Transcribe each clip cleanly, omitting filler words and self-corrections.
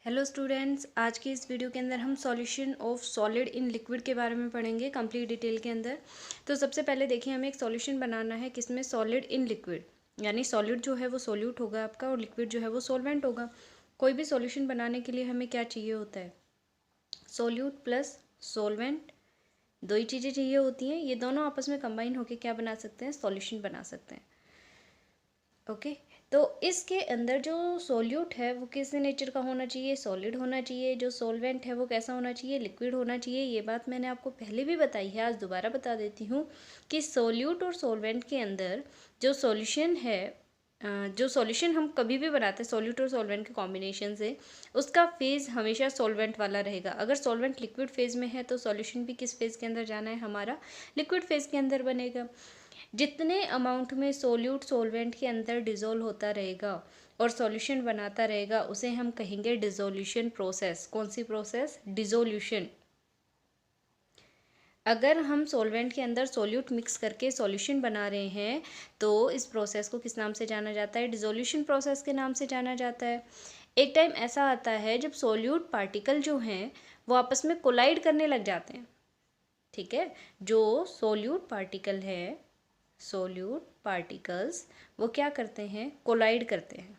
Hello students, आज की इस वीडियो के अंदर हम solution of solid in liquid के बारे में पढ़ेंगे कंप्लीट डिटेल के अंदर। तो सबसे पहले देखिए, हमें एक सॉल्यूशन बनाना है किसमें सॉलिड इन लिक्विड, यानी सॉलिड जो है वो सोल्यूट होगा आपका और लिक्विड जो है वो सॉल्वेंट होगा। कोई भी सॉल्यूशन बनाने के लिए हमें क्या चाहिए होता है, सोल्यूट प्लस सॉल्वेंट, दो ही चीज़ें चाहिए होती हैं। ये दोनों आपस में कंबाइन होकर क्या बना सकते हैं, सॉल्यूशन बना सकते हैं। ओके, तो इसके अंदर जो सोल्यूट है वो किस नेचर का होना चाहिए, सॉलिड होना चाहिए। जो सॉल्वेंट है वो कैसा होना चाहिए, लिक्विड होना चाहिए। ये बात मैंने आपको पहले भी बताई है, आज दोबारा बता देती हूँ कि सोल्यूट और सॉल्वेंट के अंदर जो सॉल्यूशन है, जो सॉल्यूशन हम कभी भी बनाते हैं सोल्यूट और सॉल्वेंट के कॉम्बिनेशन से, उसका फेज़ हमेशा सॉल्वेंट वाला रहेगा। अगर सॉल्वेंट लिक्विड फेज़ में है तो सॉल्यूशन भी किस फेज़ के अंदर जाना है, हमारा लिक्विड फेज़ के अंदर बनेगा। जितने अमाउंट में सोल्यूट सॉल्वेंट के अंदर डिज़ोल्व होता रहेगा और सॉल्यूशन बनाता रहेगा, उसे हम कहेंगे डिज़ोल्यूशन प्रोसेस। कौन सी प्रोसेस, डिज़ोल्यूशन। अगर हम सॉल्वेंट के अंदर सोल्यूट मिक्स करके सॉल्यूशन बना रहे हैं तो इस प्रोसेस को किस नाम से जाना जाता है, डिज़ोल्यूशन प्रोसेस के नाम से जाना जाता है। एक टाइम ऐसा आता है जब सोल्यूट पार्टिकल जो हैं वो आपस में कोलाइड करने लग जाते हैं। ठीक है, जो सोल्यूट पार्टिकल है, सोल्यूट पार्टिकल्स वो क्या करते हैं, कोलाइड करते हैं।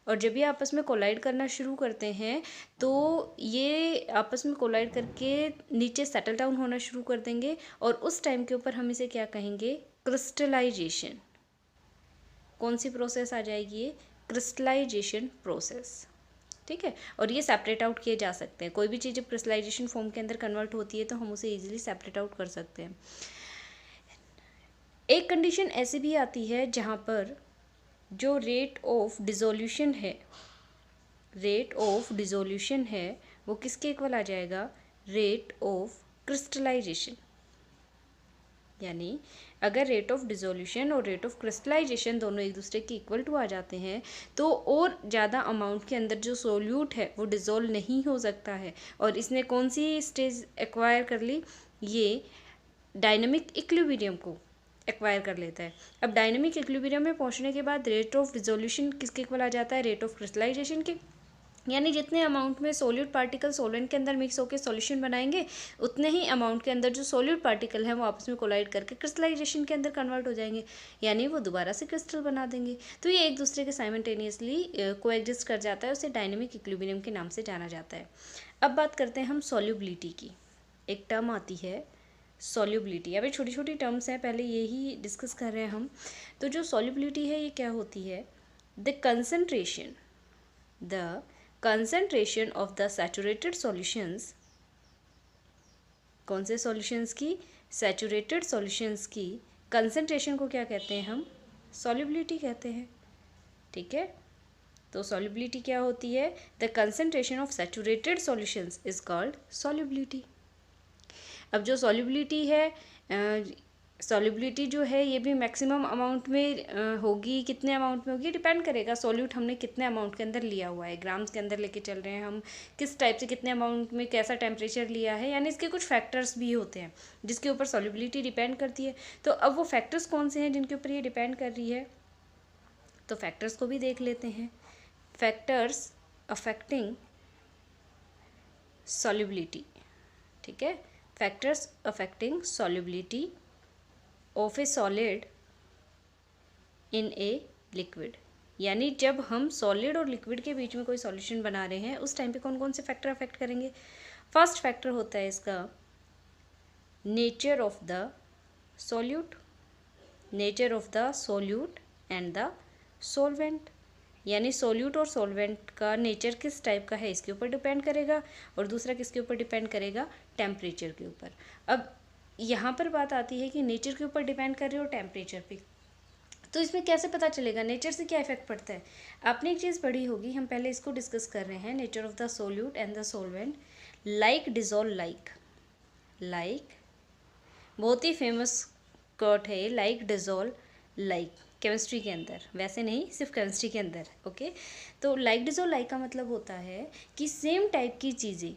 और जब ये आपस में कोलाइड करना शुरू करते हैं तो ये आपस में कोलाइड करके नीचे सेटल डाउन होना शुरू कर देंगे और उस टाइम के ऊपर हम इसे क्या कहेंगे, क्रिस्टलाइजेशन। कौन सी प्रोसेस आ जाएगी, ये क्रिस्टलाइजेशन प्रोसेस। ठीक है, और ये सेपरेट आउट किए जा सकते हैं। कोई भी चीज़ जब क्रिस्टलाइजेशन फॉर्म के अंदर कन्वर्ट होती है तो हम उसे ईजिली सेपरेट आउट कर सकते हैं। एक कंडीशन ऐसी भी आती है जहाँ पर जो रेट ऑफ डिज़ोल्यूशन है, रेट ऑफ डिज़ोल्यूशन है वो किसके इक्वल आ जाएगा, रेट ऑफ क्रिस्टलाइजेशन। यानी अगर रेट ऑफ डिज़ोल्यूशन और रेट ऑफ क्रिस्टलाइजेशन दोनों एक दूसरे के इक्वल टू आ जाते हैं तो और ज़्यादा अमाउंट के अंदर जो सोल्यूट है वो डिज़ोल्व नहीं हो सकता है। और इसने कौन सी स्टेज एक्वायर कर ली, ये डायनामिक इक्विलिब्रियम को एक्वायर कर लेता है। अब डायनामिक इक्विलिब्रियम में पहुंचने के बाद रेट ऑफ डिसोल्यूशन किसके इक्वल आ जाता है, रेट ऑफ क्रिस्टलाइजेशन के। यानी जितने अमाउंट में सोल्यूट पार्टिकल सोलेंट के अंदर मिक्स होकर सॉल्यूशन बनाएंगे, उतने ही अमाउंट के अंदर जो सोल्यूट पार्टिकल हैं वो आपस में कोलाइड करके क्रिस्टलाइजेशन के अंदर कन्वर्ट हो जाएंगे, यानी वो दोबारा से क्रिस्टल बना देंगे। तो ये एक दूसरे के साइमल्टेनियसली कोएग्जिस्ट कर जाता है, उसे डायनामिक इक्विलिब्रियम के नाम से जाना जाता है। अब बात करते हैं हम सॉल्युबिलिटी की। एक टर्म आती है सॉल्युबिलिटी। अभी छोटी छोटी टर्म्स हैं, पहले यही डिस्कस कर रहे हैं हम। तो जो सॉल्युबिलिटी है ये क्या होती है, the concentration of the saturated solutions, कौन से सॉल्यूशंस की, सैचुरेटेड सॉल्यूशंस की कंसंट्रेशन को क्या कहते हैं हम, सॉल्युबिलिटी कहते हैं। ठीक है, तो सॉल्युबिलिटी क्या होती है, the concentration of saturated solutions is called solubility. अब जो सॉल्युबिलिटी है, सॉल्युबिलिटी जो है ये भी मैक्सिमम अमाउंट में होगी, कितने अमाउंट में होगी डिपेंड करेगा सॉल्यूट हमने कितने अमाउंट के अंदर लिया हुआ है, ग्राम्स के अंदर लेके चल रहे हैं हम, किस टाइप से कितने अमाउंट में कैसा टेम्परेचर लिया है, यानी इसके कुछ फैक्टर्स भी होते हैं जिसके ऊपर सॉल्युबिलिटी डिपेंड करती है। तो अब वो फैक्टर्स कौन से हैं जिनके ऊपर ये डिपेंड कर रही है, तो फैक्टर्स को भी देख लेते हैं। फैक्टर्स अफेक्टिंग सॉल्युबिलिटी, ठीक है, factors affecting solubility of A solid in a liquid. यानी जब हम सॉलिड और लिक्विड के बीच में कोई सॉल्यूशन बना रहे हैं उस टाइम पे कौन कौन से फैक्टर अफेक्ट करेंगे। फर्स्ट फैक्टर होता है इसका nature of the solute, nature of the solute and the solvent. यानी सॉल्यूट और सॉल्वेंट का नेचर किस टाइप का है इसके ऊपर डिपेंड करेगा, और दूसरा किसके ऊपर डिपेंड करेगा, टेम्परेचर के ऊपर। अब यहाँ पर बात आती है कि नेचर के ऊपर डिपेंड कर रहे हो टेम्परेचर पे, तो इसमें कैसे पता चलेगा नेचर से क्या इफेक्ट पड़ता है। आपने एक चीज़ पढ़ी होगी, हम पहले इसको डिस्कस कर रहे हैं, nature of the solute and the solvent, like dissolve like, like बहुत ही फेमस कोट है, लाइक डिजोल्व लाइक, केमिस्ट्री के अंदर, वैसे नहीं सिर्फ केमिस्ट्री के अंदर। ओके, तो लाइक डिजोल्व लाइक का मतलब होता है कि सेम टाइप की चीज़ें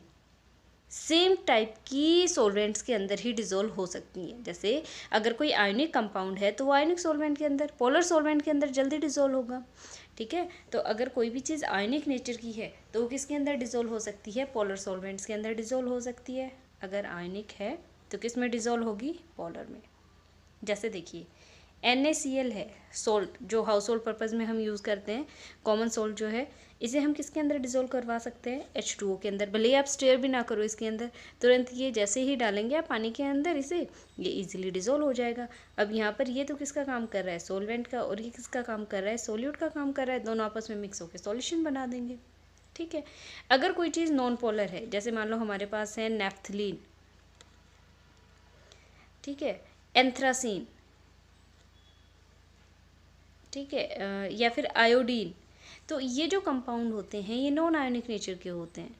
सेम टाइप की सॉल्वेंट्स के अंदर ही डिज़ोल्व हो सकती हैं। जैसे अगर कोई आयनिक कंपाउंड है तो वो आयनिक सॉल्वेंट के अंदर, पोलर सॉल्वेंट के अंदर जल्दी डिज़ोल्व होगा। ठीक है। तो अगर कोई भी चीज़ आयनिक नेचर की है तो वो किसके अंदर डिज़ोल्व हो सकती है, पोलर सॉल्वेंट्स के अंदर डिज़ोल्व हो सकती है। अगर आयनिक है तो किस में डिज़ोल्व होगी, पोलर में। जैसे देखिए NaCl है सोल्ट, जो हाउस होल्ड पर्पज़ में हम यूज़ करते हैं, कॉमन सोल्ट जो है, इसे हम किसके अंदर डिज़ोल्व करवा सकते हैं, H2O के अंदर। भले ही आप स्टेयर भी ना करो इसके अंदर, तुरंत ये जैसे ही डालेंगे आप पानी के अंदर इसे, ये इजीली डिज़ोल्व हो जाएगा। अब यहाँ पर ये तो किसका काम कर रहा है, सोलवेंट का, और ये किसका काम कर रहा है, सोल्यूट का काम कर रहा है। दोनों आपस में मिक्स होकर सॉल्यूशन बना देंगे, ठीक है। अगर कोई चीज़ नॉन पोलर है, जैसे मान लो हमारे पास है नेफ्थलीन, ठीक है, एंथ्रासीन, ठीक है, या फिर आयोडीन, तो ये जो कंपाउंड होते हैं ये नॉन आयोनिक नेचर के होते हैं,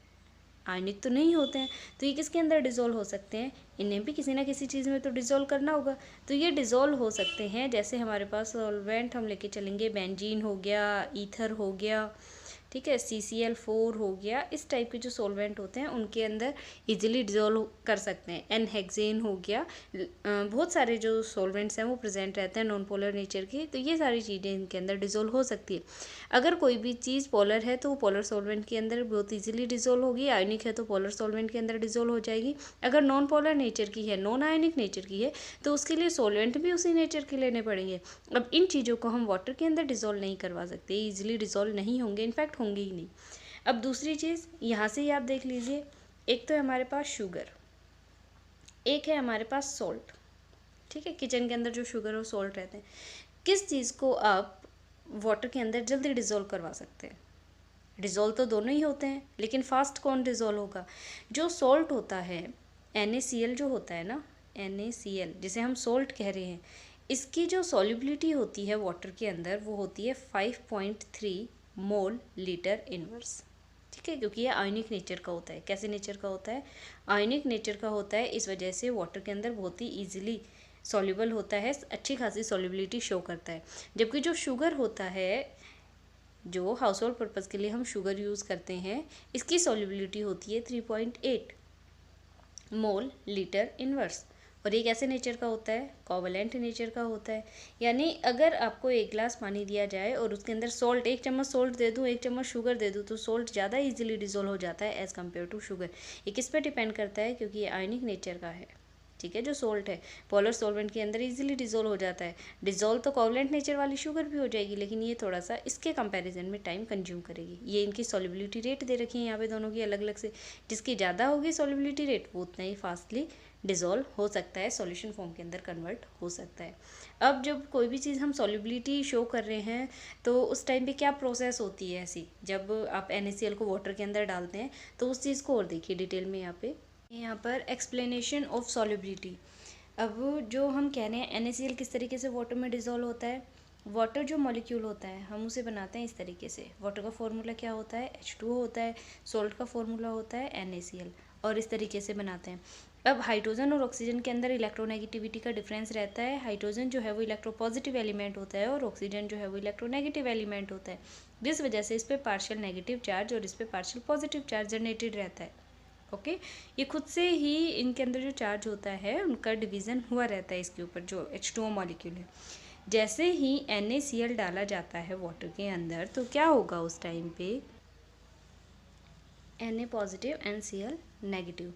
आयनिक तो नहीं होते हैं। तो ये किसके अंदर डिज़ोल्व हो सकते हैं, इन्हें भी किसी ना किसी चीज़ में तो डिज़ोल्व करना होगा। तो ये डिज़ोल्व हो सकते हैं, जैसे हमारे पास सॉल्वेंट हम लेके चलेंगे, बेंजीन हो गया, ईथर हो गया, ठीक है, CCl4 हो गया, इस टाइप के जो सॉल्वेंट होते हैं उनके अंदर इजीली डिज़ोल्व कर सकते हैं। एनहेक्सेन हो गया, बहुत सारे जो सॉल्वेंट्स हैं वो प्रेजेंट रहते हैं नॉन पोलर नेचर के, तो ये सारी चीज़ें इनके अंदर डिज़ोल्व हो सकती है। अगर कोई भी चीज़ पोलर है तो वो पोलर सॉल्वेंट के अंदर बहुत ईजिली डिज़ोल्व होगी, आयनिक है तो पोलर सॉल्वेंट के अंदर डिज़ोल्व हो जाएगी। अगर नॉन पोलर नेचर की है, नॉन आयनिक नेचर की है, तो उसके लिए सॉल्वेंट भी उसी नेचर के लेने पड़ेंगे। अब इन चीज़ों को हम वाटर के अंदर डिज़ोल्व नहीं करवा सकते, ईजिली डिज़ोल्व नहीं होंगे, इनफैक्ट होंगे ही नहीं। अब दूसरी चीज़ यहाँ से ही आप देख लीजिए, एक तो है हमारे पास शुगर, एक है हमारे पास सॉल्ट, ठीक है। किचन के अंदर जो शुगर और सॉल्ट रहते हैं, किस चीज़ को आप वाटर के अंदर जल्दी डिज़ोल्व करवा सकते हैं, डिज़ोल्व तो दोनों ही होते हैं, लेकिन फास्ट कौन डिज़ोल्व होगा, जो सॉल्ट होता है, NaCl जो होता है ना, NaCl जिसे हम सॉल्ट कह रहे हैं, इसकी जो सॉल्युबिलिटी होती है वाटर के अंदर वो होती है 5.3 मोल लीटर इनवर्स, ठीक है, क्योंकि ये आयनिक नेचर का होता है। कैसे नेचर का होता है, आयनिक नेचर का होता है, इस वजह से वाटर के अंदर बहुत ही ईजिली सॉल्युबल होता है, अच्छी खासी सॉल्युबिलिटी शो करता है। जबकि जो शुगर होता है, जो हाउस होल्ड पर्पज़ के लिए हम शुगर यूज़ करते हैं, इसकी सॉल्युबिलिटी होती है 3.8 मोल लीटर इनवर्स, और ये कैसे नेचर का होता है, कोवलेंट नेचर का होता है। यानी अगर आपको एक गिलास पानी दिया जाए और उसके अंदर सॉल्ट, 1 चम्मच सॉल्ट दे दूँ, 1 चम्मच शुगर दे दूँ, तो सॉल्ट ज़्यादा इजीली डिज़ोल्व हो जाता है एज़ कम्पेयर टू शुगर। ये किस पे डिपेंड करता है, क्योंकि ये आयनिक नेचर का है, ठीक है। जो सॉल्ट है पोलर सॉल्वेंट के अंदर इजीली डिज़ोल्व हो जाता है, डिज़ोल्व तो कोवलेंट नेचर वाली शुगर भी हो जाएगी, लेकिन ये थोड़ा सा इसके कंपैरिजन में टाइम कंज्यूम करेगी। ये इनकी सॉल्युबिलिटी रेट दे रखी है यहाँ पे दोनों की अलग अलग से, जिसकी ज़्यादा होगी सॉल्युबिलिटी रेट वो उतना ही फास्टली डिज़ोल्व हो सकता है, सॉल्यूशन फॉर्म के अंदर कन्वर्ट हो सकता है। अब जब कोई भी चीज़ हम सॉल्युबिलिटी शो कर रहे हैं तो उस टाइम पे क्या प्रोसेस होती है ऐसी, जब आप NaCl को वाटर के अंदर डालते हैं तो उस चीज़ को और देखिए डिटेल में यहाँ पर एक्सप्लेनेशन ऑफ सॉल्युबिलिटी। अब जो हम कह रहे हैं NaCl किस तरीके से वाटर में डिज़ोल्व होता है, वाटर जो मॉलिक्यूल होता है हम उसे बनाते हैं इस तरीके से, वाटर का फॉर्मूला क्या होता है, H2O होता है, सॉल्ट का फॉर्मूला होता है NaCl, और इस तरीके से बनाते हैं। अब हाइड्रोजन और ऑक्सीजन के अंदर इलेक्ट्रोनेगेटिविटी का डिफरेंस रहता है, हाइड्रोजन जो है वो इलेक्ट्रोपॉजिटिव एलिमेंट होता है और ऑक्सीजन जो है वो इलेक्ट्रोनेगेटिव एलिमेंट होता है, जिस वजह से इस पर पार्शियल नेगेटिव चार्ज और इस पर पार्शियल पॉजिटिव चार्ज जनरेटेड रहता है। ओके, ये खुद से ही इनके अंदर जो चार्ज होता है उनका डिवीज़न हुआ रहता है इसके ऊपर, जो H2O मॉलिक्यूल है। जैसे ही NaCl डाला जाता है वाटर के अंदर तो क्या होगा उस टाइम पे, Na पॉजिटिव NCl नेगेटिव।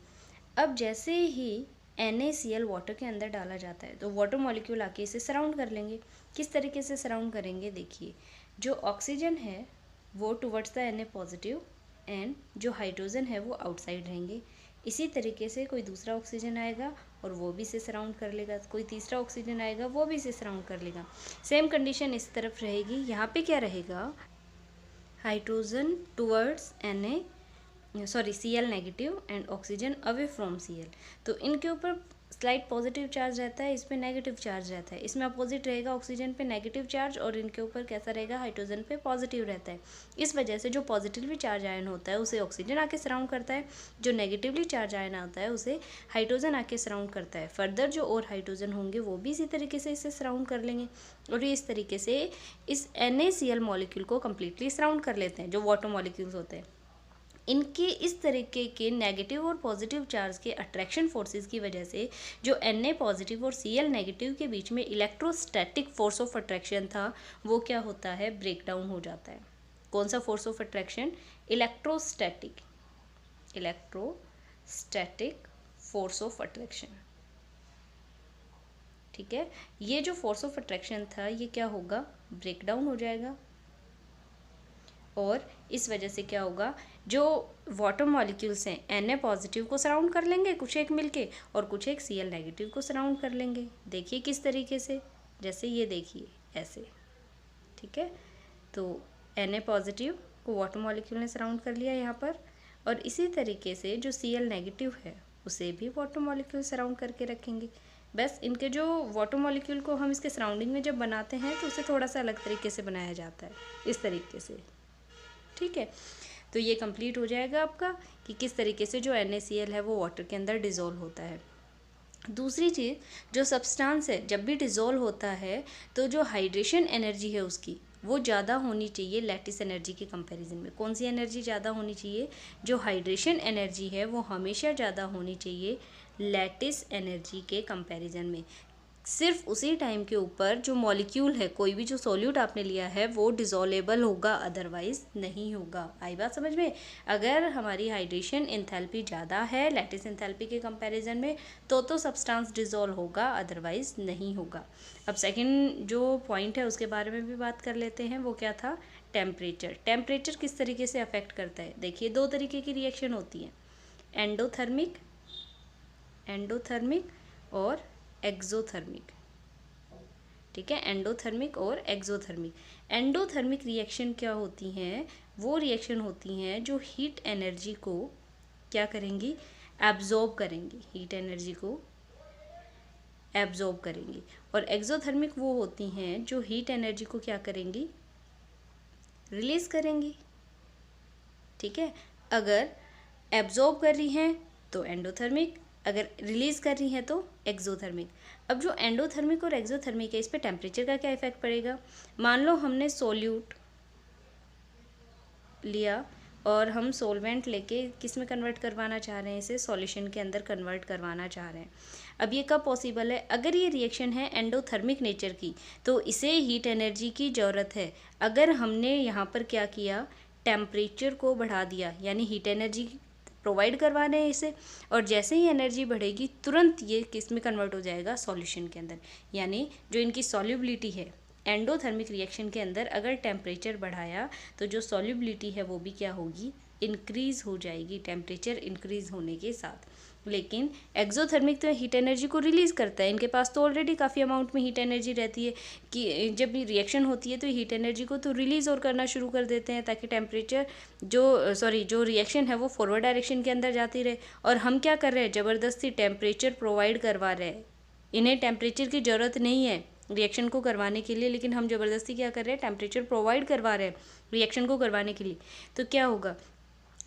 अब जैसे ही NaCl वाटर के अंदर डाला जाता है तो वाटर मॉलिक्यूल आके इसे सराउंड कर लेंगे। किस तरीके से सराउंड करेंगे, देखिए, जो ऑक्सीजन है वो towards the Na positive and जो हाइड्रोजन है वो आउटसाइड रहेंगे। इसी तरीके से कोई दूसरा ऑक्सीजन आएगा और वो भी इसे सराउंड कर लेगा, कोई तीसरा ऑक्सीजन आएगा वो भी इसे सराउंड कर लेगा। सेम कंडीशन इस तरफ रहेगी, यहाँ पे क्या रहेगा, hydrogen towards Cl negative and oxygen away from Cl। तो इनके ऊपर स्लाइड पॉजिटिव चार्ज रहता है, इस पे नेगेटिव चार्ज रहता है, इसमें अपोजिट रहेगा, ऑक्सीजन पे नेगेटिव चार्ज और इनके ऊपर कैसा रहेगा, हाइड्रोजन पे पॉजिटिव रहता है। इस वजह से जो पॉजिटिवली चार्ज आयन होता है उसे ऑक्सीजन आके सराउंड करता है, जो नेगेटिवली चार्ज आयन होता है उसे हाइड्रोजन आके सराउंड करता है। फर्दर जो और हाइड्रोजन होंगे वो भी इसी तरीके से इसे सराउंड कर लेंगे और ये इस तरीके से इस NaCl मॉलिक्यूल को कम्प्लीटली सराउंड कर लेते हैं, जो वाटर मॉलिक्यूल्स होते हैं। इनके इस तरीके के नेगेटिव और पॉजिटिव चार्ज के अट्रैक्शन फोर्सेस की वजह से जो Na पॉजिटिव और Cl नेगेटिव के बीच में इलेक्ट्रोस्टैटिक फोर्स ऑफ अट्रैक्शन था वो क्या होता है, ब्रेक डाउन हो जाता है। कौन सा force of attraction, electrostatic force of attraction. ठीक है, ये जो फोर्स ऑफ अट्रैक्शन था ये क्या होगा, ब्रेक डाउन हो जाएगा और इस वजह से क्या होगा, जो वाटर मॉलिक्यूल्स हैं Na पॉजिटिव को सराउंड कर लेंगे कुछ एक मिलके और कुछ एक Cl नेगेटिव को सराउंड कर लेंगे। देखिए किस तरीके से, जैसे ये देखिए ऐसे। ठीक है, तो Na पॉजिटिव को वाटर मॉलिक्यूल ने सराउंड कर लिया यहाँ पर, और इसी तरीके से जो Cl नेगेटिव है उसे भी वाटर मॉलिक्यूल सराउंड करके रखेंगे। बस इनके जो वाटर मॉलिक्यूल को हम इसके सराउंडिंग में जब बनाते हैं तो उसे थोड़ा सा अलग तरीके से बनाया जाता है, इस तरीके से। ठीक है, तो ये कंप्लीट हो जाएगा आपका कि किस तरीके से जो NaCl है वो वाटर के अंदर डिज़ोल्व होता है। दूसरी चीज़, जो सब्सटेंस है जब भी डिज़ोल्व होता है तो जो हाइड्रेशन एनर्जी है उसकी वो ज़्यादा होनी चाहिए लैटिस एनर्जी के कंपैरिजन में। कौन सी एनर्जी ज़्यादा होनी चाहिए, जो हाइड्रेशन एनर्जी है वो हमेशा ज़्यादा होनी चाहिए लैटिस एनर्जी के कंपैरिजन में। सिर्फ उसी टाइम के ऊपर जो मॉलिक्यूल है, कोई भी जो सॉल्यूट आपने लिया है वो डिज़ोलेबल होगा, अदरवाइज नहीं होगा। आई बात समझ में? अगर हमारी हाइड्रेशन एंथैल्पी ज़्यादा है लैटिस एंथैल्पी के कंपैरिजन में तो सब्सटेंस डिज़ोल्व होगा, अदरवाइज नहीं होगा। अब सेकंड जो पॉइंट है उसके बारे में भी बात कर लेते हैं, वो क्या था, टेम्परेचर। टेम्परेचर किस तरीके से अफेक्ट करता है, देखिए दो तरीके की रिएक्शन होती है, एंडोथर्मिक और एक्सोथर्मिक। ठीक है, एंडोथर्मिक और एक्सोथर्मिक। एंडोथर्मिक रिएक्शन क्या होती हैं, वो रिएक्शन होती हैं जो हीट एनर्जी को क्या करेंगी, एब्जॉर्ब करेंगी, हीट एनर्जी को एब्जॉर्ब करेंगी। और एक्सोथर्मिक वो होती हैं जो हीट एनर्जी को क्या करेंगी, रिलीज करेंगी। ठीक है, अगर एब्जॉर्ब कर रही हैं तो एंडोथर्मिक, अगर रिलीज कर रही हैं तो एक्सोथर्मिक। अब जो एंडोथर्मिक और एक्सोथर्मिक है इस पे टेम्परेचर का क्या इफेक्ट पड़ेगा। मान लो हमने सोल्यूट लिया और हम सोलवेंट लेके किस में कन्वर्ट करवाना चाह रहे हैं, इसे सॉल्यूशन के अंदर कन्वर्ट करवाना चाह रहे हैं। अब ये कब पॉसिबल है, अगर ये रिएक्शन है एंडोथर्मिक नेचर की तो इसे हीट एनर्जी की ज़रूरत है। अगर हमने यहाँ पर क्या किया, टेम्परेचर को बढ़ा दिया, यानी हीट एनर्जी प्रोवाइड करवा रहे हैं इसे, और जैसे ही एनर्जी बढ़ेगी तुरंत ये किस में कन्वर्ट हो जाएगा, सॉल्यूशन के अंदर। यानी जो इनकी सॉल्युबिलिटी है एंडोथर्मिक रिएक्शन के अंदर, अगर टेम्परेचर बढ़ाया तो जो सॉल्युबिलिटी है वो भी क्या होगी, इंक्रीज़ हो जाएगी टेम्परेचर इंक्रीज़ होने के साथ। लेकिन एक्सोथर्मिक तो हीट एनर्जी को रिलीज़ करता है, इनके पास तो ऑलरेडी काफ़ी अमाउंट में हीट एनर्जी रहती है कि जब भी रिएक्शन होती है तो हीट एनर्जी को तो रिलीज़ और करना शुरू कर देते हैं ताकि टेम्परेचर जो रिएक्शन है वो फॉरवर्ड डायरेक्शन के अंदर जाती रहे। और हम क्या कर रहे हैं, ज़बरदस्ती टेम्परेचर प्रोवाइड करवा रहे हैं। इन्हें टेम्परेचर की ज़रूरत नहीं है रिएक्शन को करवाने के लिए, लेकिन हम ज़बरदस्ती क्या कर रहे हैं, टेम्परेचर प्रोवाइड करवा रहे हैं रिएक्शन को करवाने के लिए। तो क्या होगा,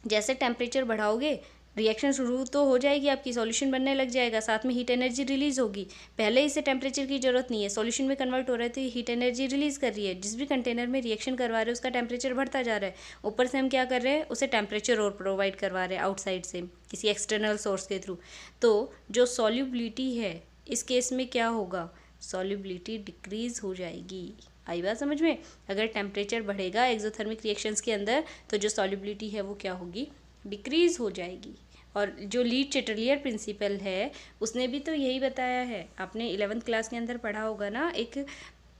जैसे टेम्परेचर बढ़ाओगे रिएक्शन शुरू तो हो जाएगी, आपकी सॉल्यूशन बनने लग जाएगा, साथ में हीट एनर्जी रिलीज़ होगी। पहले इसे टेम्परेचर की ज़रूरत नहीं है, सॉल्यूशन में कन्वर्ट हो रहे थे, हीट एनर्जी रिलीज़ कर रही है। जिस भी कंटेनर में रिएक्शन करवा रहे हैं उसका टेम्परेचर बढ़ता जा रहा है, ऊपर से हम क्या कर रहे हैं, उसे टेम्परेचर और प्रोवाइड करवा रहे हैं आउटसाइड से किसी एक्सटर्नल सोर्स के थ्रू। तो जो सॉल्युबिलिटी है इस केस में क्या होगा, सॉल्युबिलिटी डिक्रीज़ हो जाएगी। आई बात समझ में? अगर टेम्परेचर बढ़ेगा एक्सोथर्मिक रिएक्शंस के अंदर तो जो सॉल्युबिलिटी है वो क्या होगी, डिक्रीज़ हो जाएगी। और जो ली चेटलियर प्रिंसिपल है उसने भी तो यही बताया है, आपने 11th क्लास के अंदर पढ़ा होगा ना, एक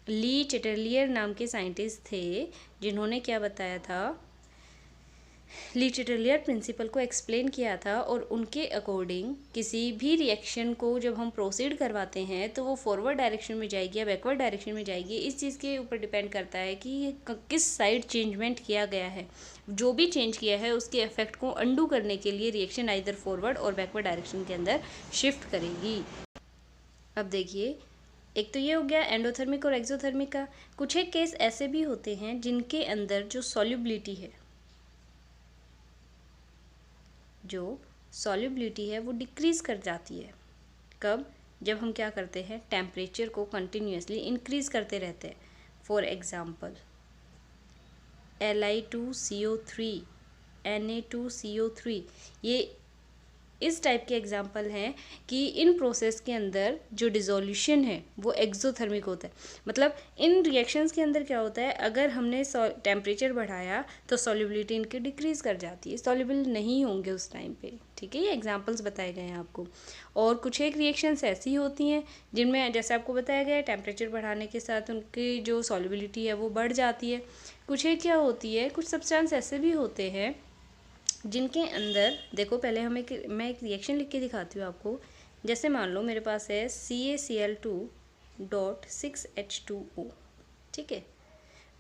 ली चेटलियर नाम के साइंटिस्ट थे जिन्होंने क्या बताया था, ली चेटलियर प्रिंसिपल को एक्सप्लेन किया था। और उनके अकॉर्डिंग किसी भी रिएक्शन को जब हम प्रोसीड करवाते हैं तो वो फॉरवर्ड डायरेक्शन में जाएगी या बैकवर्ड डायरेक्शन में जाएगी, इस चीज़ के ऊपर डिपेंड करता है कि किस साइड चेंजमेंट किया गया है। जो भी चेंज किया है उसके इफेक्ट को अंडू करने के लिए रिएक्शन आइदर फॉरवर्ड और बैकवर्ड डायरेक्शन के अंदर शिफ्ट करेगी। अब देखिए, एक तो ये हो गया एंडोथर्मिक और एक्सोथर्मिक का। कुछ एक केस ऐसे भी होते हैं जिनके अंदर जो सॉल्युबिलिटी है वो डिक्रीज़ कर जाती है। कब, जब हम क्या करते हैं, टेम्परेचर को कंटिन्यूसली इंक्रीज़ करते रहते हैं। फॉर एग्ज़ाम्पल Li2CO3 Na2CO3, ये इस टाइप के एग्जाम्पल हैं कि इन प्रोसेस के अंदर जो डिज़ोल्यूशन है वो एक्सोथर्मिक होता है। मतलब इन रिएक्शंस के अंदर क्या होता है, अगर हमने टेम्परेचर बढ़ाया तो सॉल्युबिलिटी इनकी डिक्रीज़ कर जाती है, सॉल्युबल नहीं होंगे उस टाइम पे। ठीक है, ये एग्जांपल्स बताए गए हैं आपको। और कुछ एक रिएक्शंस ऐसी होती हैं जिनमें जैसे आपको बताया गया है टेम्परेचर बढ़ाने के साथ उनकी जो सॉल्युबिलिटी है वो बढ़ जाती है। कुछ एक क्या होती है, कुछ सब्सटेंस ऐसे भी होते हैं जिनके अंदर देखो, पहले मैं एक रिएक्शन लिख के दिखाती हूँ आपको। जैसे मान लो मेरे पास है CaCl2.6H2O, ठीक है,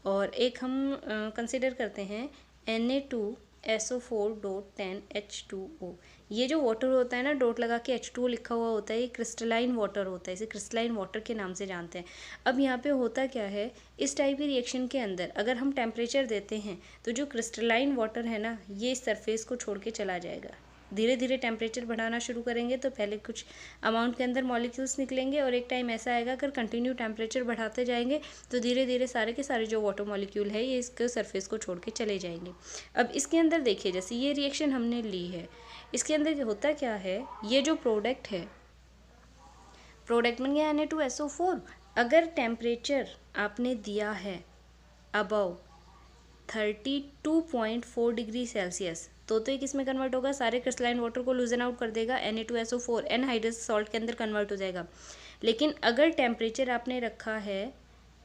और एक हम कंसिडर करते हैं Na2SO4.10H2O। ये जो वाटर होता है ना, डॉट लगा के H2O लिखा हुआ होता है, ये क्रिस्टलाइन वाटर होता है, इसे क्रिस्टलाइन वाटर के नाम से जानते हैं। अब यहाँ पे होता क्या है, इस टाइप की रिएक्शन के अंदर अगर हम टेम्परेचर देते हैं तो जो क्रिस्टलाइन वाटर है ना, ये इस सरफेस को छोड़ के चला जाएगा। धीरे धीरे टेम्परेचर बढ़ाना शुरू करेंगे तो पहले कुछ अमाउंट के अंदर मॉलिक्यूल्स निकलेंगे, और एक टाइम ऐसा आएगा अगर कंटिन्यू टेम्परेचर बढ़ाते जाएंगे तो धीरे धीरे सारे के सारे जो वाटर मॉलिक्यूल है ये इसके सरफेस को छोड़ के चले जाएंगे। अब इसके अंदर देखिए, जैसे ये रिएक्शन हमने ली है, इसके अंदर होता क्या है, ये जो प्रोडक्ट है, प्रोडक्ट बन गया Na2SO4। अगर टेम्परेचर आपने दिया है अबव 32.4 डिग्री सेल्सियस तो ये किस में कन्वर्ट होगा, सारे क्रिस्टलाइन वाटर को लूजन आउट कर देगा, Na2SO4 एनहाइड्रस सॉल्ट के अंदर कन्वर्ट हो जाएगा। लेकिन अगर टेम्परेचर आपने रखा है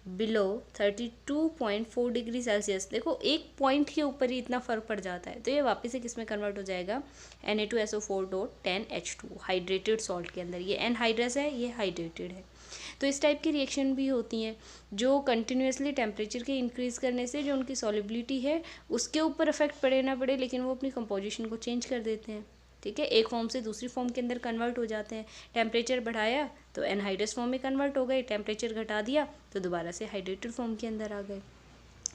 बिलो 32.4 डिग्री सेल्सियस, देखो एक पॉइंट के ऊपर ही इतना फ़र्क पड़ जाता है, तो ये वापस से किस में कन्वर्ट हो जाएगा, Na2SO4.10H2 हाइड्रेटेड सॉल्ट के अंदर। ये एनहाइड्रस है, ये हाइड्रेटेड है। तो इस टाइप की रिएक्शन भी होती हैं जो कंटिन्यूसली टेम्परेचर के इंक्रीज़ करने से जो उनकी सॉल्युबिलिटी है उसके ऊपर इफेक्ट पड़े ना पड़े, लेकिन वो अपनी कंपोजिशन को चेंज कर देते हैं। ठीक है, एक फॉर्म से दूसरी फॉर्म के अंदर कन्वर्ट हो जाते हैं। टेम्परेचर बढ़ाया तो एनहाइड्रस फॉर्म में कन्वर्ट हो गए, टेम्परेचर घटा दिया तो दोबारा से हाइड्रेटेड फॉर्म के अंदर आ गए।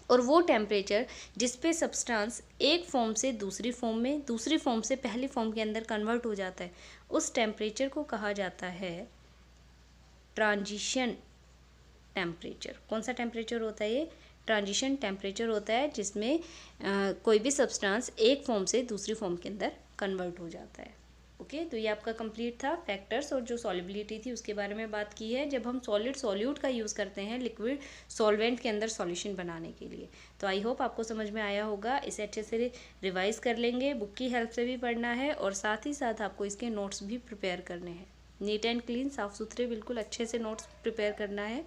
और वो टेम्परेचर जिस पे सब्सटेंस एक फॉर्म से दूसरी फॉर्म में, दूसरी फॉर्म से पहली फॉर्म के अंदर कन्वर्ट हो जाता है, उस टेम्परेचर को कहा जाता है ट्रांजिशन टेम्परेचर। कौन सा टेम्परेचर होता है ये, ट्रांजिशन टेम्परेचर होता है, जिसमें कोई भी सब्सटेंस एक फॉर्म से दूसरी फॉर्म के अंदर कन्वर्ट हो जाता है। ओके, तो ये आपका कंप्लीट था फैक्टर्स और जो सॉल्युबिलिटी थी उसके बारे में बात की है, जब हम सॉलिड सॉल्यूट का यूज़ करते हैं लिक्विड सॉल्वेंट के अंदर सॉल्यूशन बनाने के लिए। तो आई होप आपको समझ में आया होगा। इसे अच्छे से रिवाइज कर लेंगे, बुक की हेल्प से भी पढ़ना है और साथ ही साथ आपको इसके नोट्स भी प्रिपेयर करने हैं। नीट एंड क्लीन, साफ़ सुथरे, बिल्कुल अच्छे से नोट्स प्रिपेयर करना है।